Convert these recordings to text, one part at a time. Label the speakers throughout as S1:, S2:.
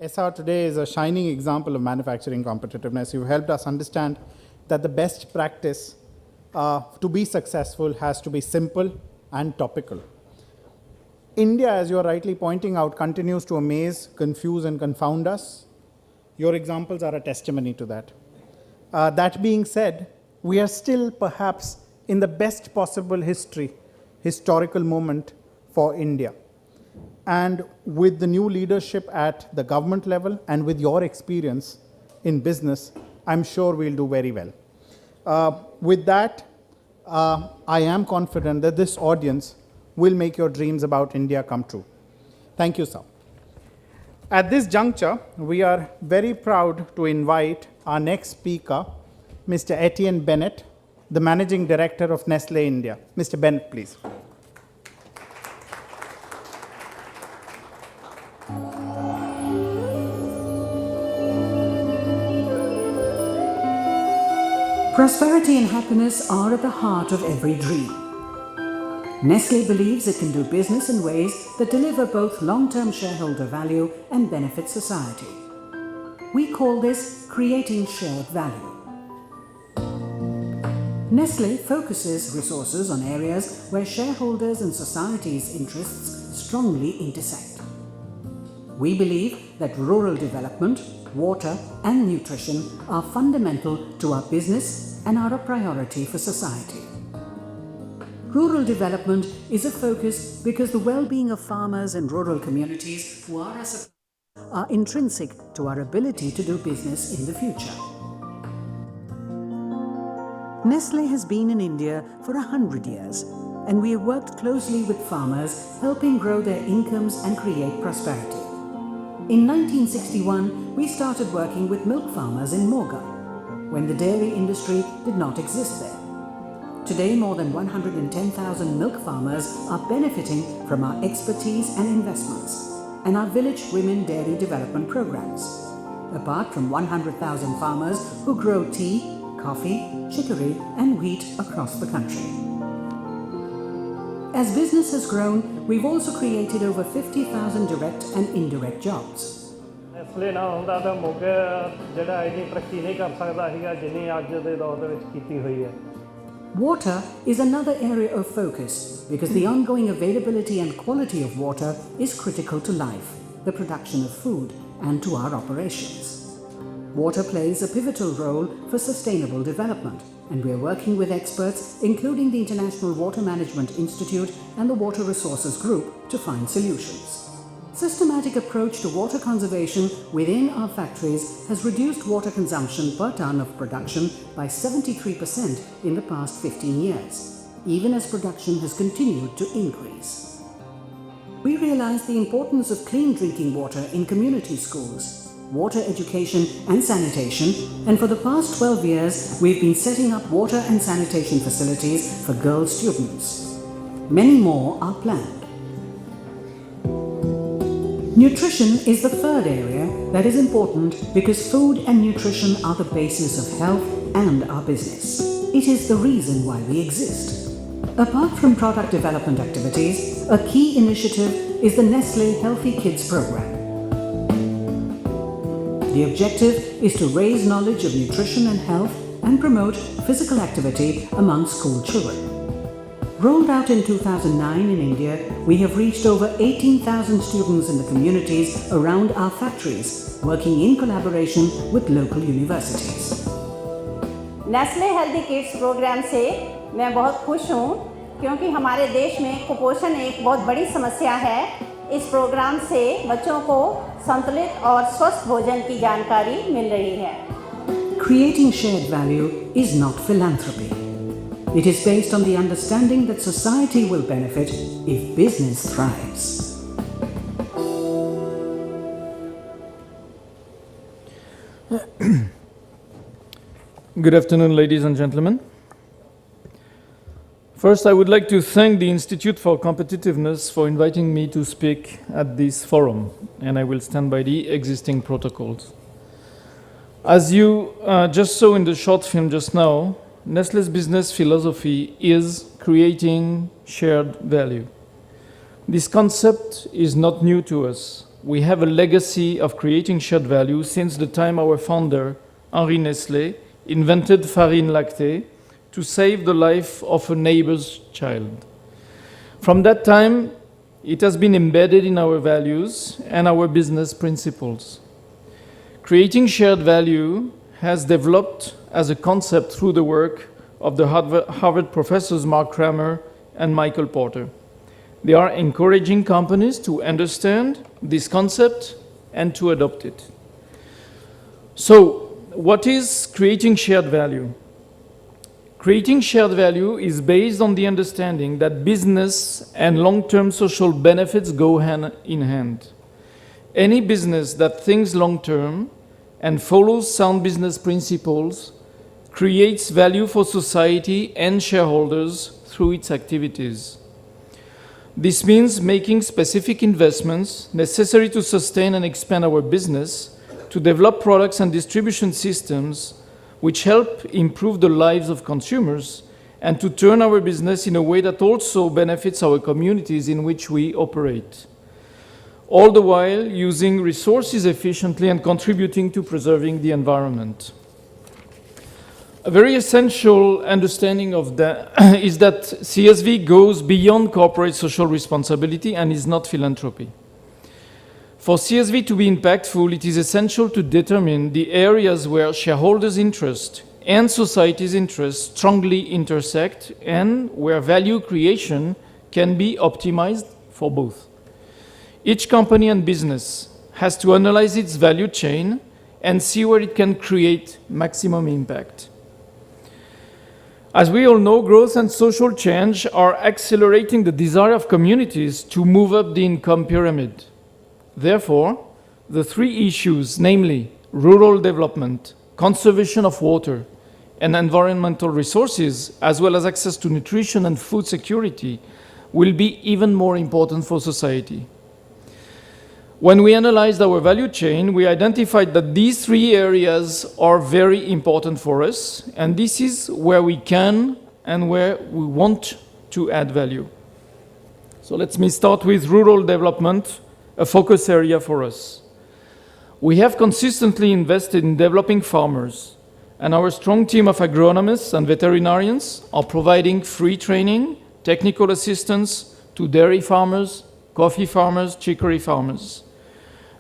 S1: SR today is a shining example of manufacturing competitiveness. You've helped us understand that the best practice to be successful has to be simple and topical. India, as you're rightly pointing out, continues to amaze, confuse, and confound us. Your examples are a testimony to that. That being said, we are still perhaps in the best possible historical moment for India. And with the new leadership at the government level and with your experience in business, I'm sure we'll do very well. With that, I am confident that this audience will make your dreams about India come true. Thank you, sir. At this juncture, we are very proud to invite our next speaker, Mr. Etienne Bennett, the Managing Director of Nestle India. Mr. Bennett, please.
S2: Prosperity and happiness are at the heart of every dream. Nestle believes it can do business in ways that deliver both long-term shareholder value and benefit society. We call this creating shared value. Nestle focuses resources on areas where shareholders and society's interests strongly intersect. We believe that rural development, water and nutrition are fundamental to our business and are a priority for society. Rural development is a focus because the well-being of farmers and rural communities who are our suppliers are intrinsic to our ability to do business in the future. Nestle has been in India for 100 years, and we have worked closely with farmers, helping grow their incomes and create prosperity. In 1961, we started working with milk farmers in Moga, when the dairy industry did not exist there. Today, more than 110,000 milk farmers are benefiting from our expertise and investments and our village women dairy development programs, apart from 100,000 farmers who grow tea, coffee, chicory and wheat across the country. As business has grown, we've also created over 50,000 direct and indirect jobs.
S3: Nestle ਨਾ ਹੁੰਦਾ ਤਾਂ ਮੋਗੇ ਜਿਹੜਾ ਇੰਨੀ ਤਰੱਕੀ ਨਹੀਂ ਕਰ ਸਕਦਾ ਸੀਗਾ ਜਿੰਨੀ ਅੱਜ ਦੇ ਦੌਰ ਦੇ ਵਿੱਚ ਕੀਤੀ ਹੋਈ ਹੈ.
S2: Water is another area of focus because the ongoing availability and quality of water is critical to life, the production of food, and to our operations. Water plays a pivotal role for sustainable development, and we are working with experts, including the International Water Management Institute and the Water Resources Group, to find solutions. Systematic approach to water conservation within our factories has reduced water consumption per ton of production by 73% in the past 15 years, even as production has continued to increase. We realize the importance of clean drinking water in community schools, water education and sanitation, and for the past 12 years we've been setting up water and sanitation facilities for girl students. Many more are planned. Nutrition is the third area that is important because food and nutrition are the basis of health and our business. It is the reason why we exist. Apart from product development activities, a key initiative is the Nestle Healthy Kids program. The objective is to raise knowledge of nutrition and health and promote physical activity among school children. Rolled out in 2009 in India, we have reached over 18,000 students in the communities around our factories, working in collaboration with local universities.
S4: Nestle Healthy Kids program से मैं बहुत खुश हूँ क्योंकि हमारे देश में कुपोषण एक बहुत बड़ी समस्या है. इस प्रोग्राम से बच्चों को संतुलित और स्वस्थ भोजन की जानकारी मिल रही है.
S2: Creating shared value is not philanthropy. It is based on the understanding that society will benefit if business thrives.
S5: Good afternoon, ladies and gentlemen. First, I would like to thank the Institute for Competitiveness for inviting me to speak at this forum, and I will stand by the existing protocols. As you just saw in the short film just now, Nestle's business philosophy is creating shared value. This concept is not new to us. we have a legacy of creating shared value since the time our founder, Henri Nestle, invented farine lactée to save the life of a neighbor's child. From that time, it has been embedded in our values and our business principles. Creating shared value has developed as a concept through the work of the Harvard professors Mark Kramer and Michael Porter. They are encouraging companies to understand this concept and to adopt it. So, what is creating shared value? Creating shared value is based on the understanding that business and long-term social benefits go hand in hand. Any business that thinks long-term and follows sound business principles creates value for society and shareholders through its activities. This means making specific investments necessary to sustain and expand our business, to develop products and distribution systems which help improve the lives of consumers, and to turn our business in a way that also benefits our communities in which we operate. All the while using resources efficiently and contributing to preserving the environment. A very essential understanding of that is that CSV goes beyond corporate social responsibility and is not philanthropy. For CSV to be impactful, it is essential to determine the areas where shareholders' interest and society's interest strongly intersect and where value creation can be optimized for both. Each company and business has to analyze its value chain and see where it can create maximum impact. As we all know, growth and social change are accelerating the desire of communities to move up the income pyramid. Therefore, the three issues, namely rural development, conservation of water, and environmental resources, as well as access to nutrition and food security, will be even more important for society. When we analyzed our value chain, we identified that these three areas are very important for us, and this is where we can and where we want to add value. So let me start with rural development, a focus area for us. We have consistently invested in developing farmers, and our strong team of agronomists and veterinarians are providing free training, technical assistance to dairy farmers, coffee farmers, chicory farmers.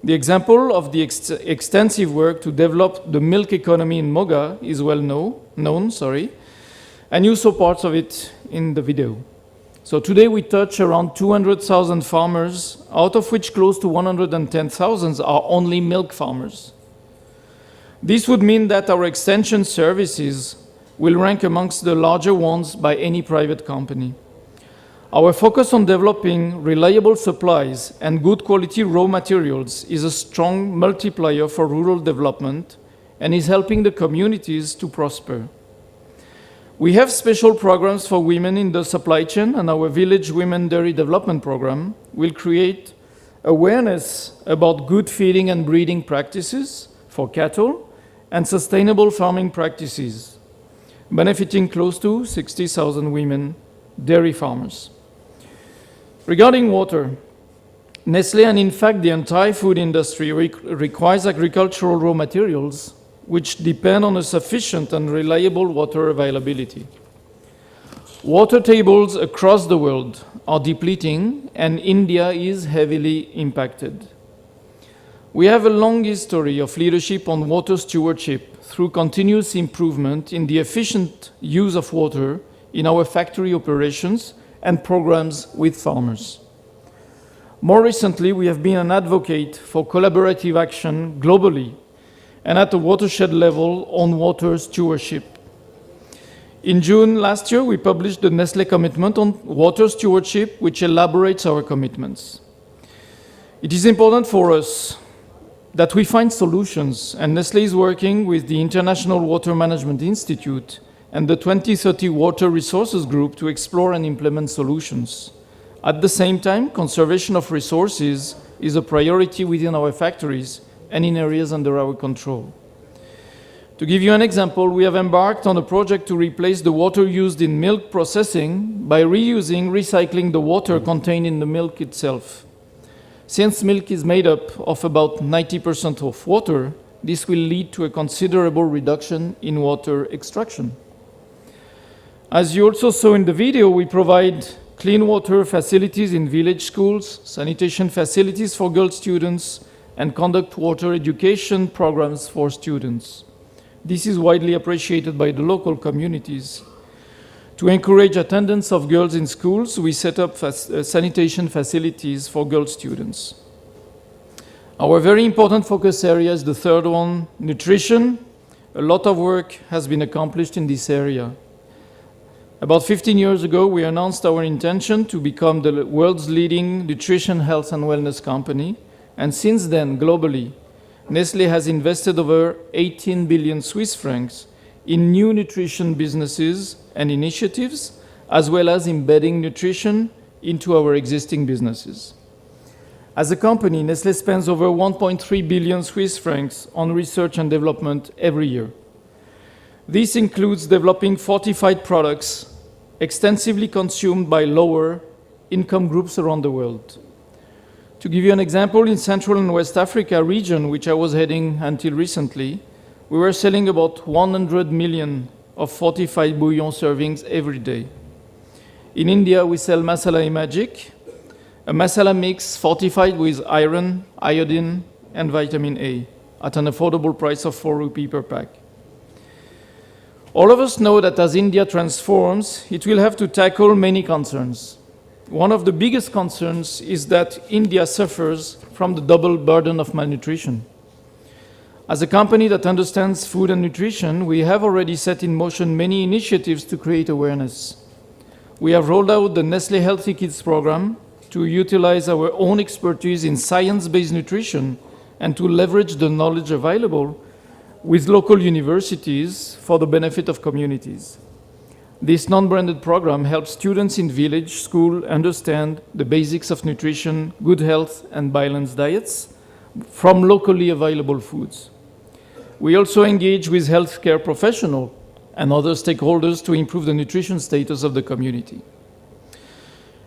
S5: The example of the extensive work to develop the milk economy in Moga is well known, and you saw parts of it in the video. So today we touch around 200,000 farmers, out of which close to 110,000 are only milk farmers. This would mean that our extension services will rank amongst the larger ones by any private company. Our focus on developing reliable supplies and good quality raw materials is a strong multiplier for rural development and is helping the communities to prosper. We have special programs for women in the supply chain, and our Village Women Dairy Development Program will create awareness about good feeding and breeding practices for cattle and sustainable farming practices, benefiting close to 60,000 women dairy farmers. Regarding water, Nestle and in fact the entire food industry requires agricultural raw materials which depend on a sufficient and reliable water availability. Water tables across the world are depleting and India is heavily impacted. We have a long history of leadership on water stewardship through continuous improvement in the efficient use of water in our factory operations and programs with farmers. More recently, we have been an advocate for collaborative action globally and at the watershed level on water stewardship. In June last year, we published the Nestle Commitment on Water Stewardship, which elaborates our commitments. It is important for us that we find solutions, and Nestle is working with the International Water Management Institute and the 2030 Water Resources Group to explore and implement solutions. At the same time, conservation of resources is a priority within our factories and in areas under our control. To give you an example, we have embarked on a project to replace the water used in milk processing by reusing, recycling the water contained in the milk itself. Since milk is made up of about 90% of water, this will lead to a considerable reduction in water extraction. As you also saw in the video, we provide clean water facilities in village schools, sanitation facilities for girl students, and conduct water education programs for students. This is widely appreciated by the local communities. To encourage attendance of girls in schools, we set up sanitation facilities for girl students. Our very important focus area is the third one, nutrition. A lot of work has been accomplished in this area. About 15 years ago, we announced our intention to become the world's leading nutrition, health, and wellness company. And since then, globally, Nestle has invested over 18 billion Swiss francs in new nutrition businesses and initiatives, as well as embedding nutrition into our existing businesses. As a company, Nestle spends over 1.3 billion Swiss francs on research and development every year. This includes developing fortified products extensively consumed by lower income groups around the world. To give you an example, in Central and West Africa region, which I was heading until recently, we were selling about 100 million of fortified bouillon servings every day. In India, we sell masala-e-magic, a masala mix fortified with iron, iodine, and vitamin A at an affordable price of 4 rupee per pack. All of us know that as India transforms, it will have to tackle many concerns. One of the biggest concerns is that India suffers from the double burden of malnutrition. As a company that understands food and nutrition, we have already set in motion many initiatives to create awareness. We have rolled out the Nestle Healthy Kids program to utilize our own expertise in science-based nutrition and to leverage the knowledge available with local universities for the benefit of communities. This non-branded program helps students in village school understand the basics of nutrition, good health, and balanced diets from locally available foods. We also engage with healthcare professionals and other stakeholders to improve the nutrition status of the community.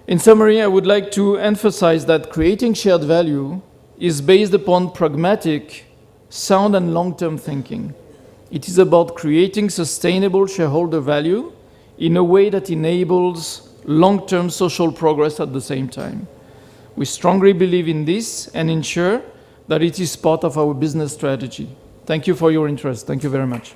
S5: In summary, I would like to emphasize that creating shared value is based upon pragmatic, sound and long-term thinking. It is about creating sustainable shareholder value in a way that enables long-term social progress at the same time. We strongly believe in this and ensure that it is part of our business strategy. Thank you for your interest. Thank you very much.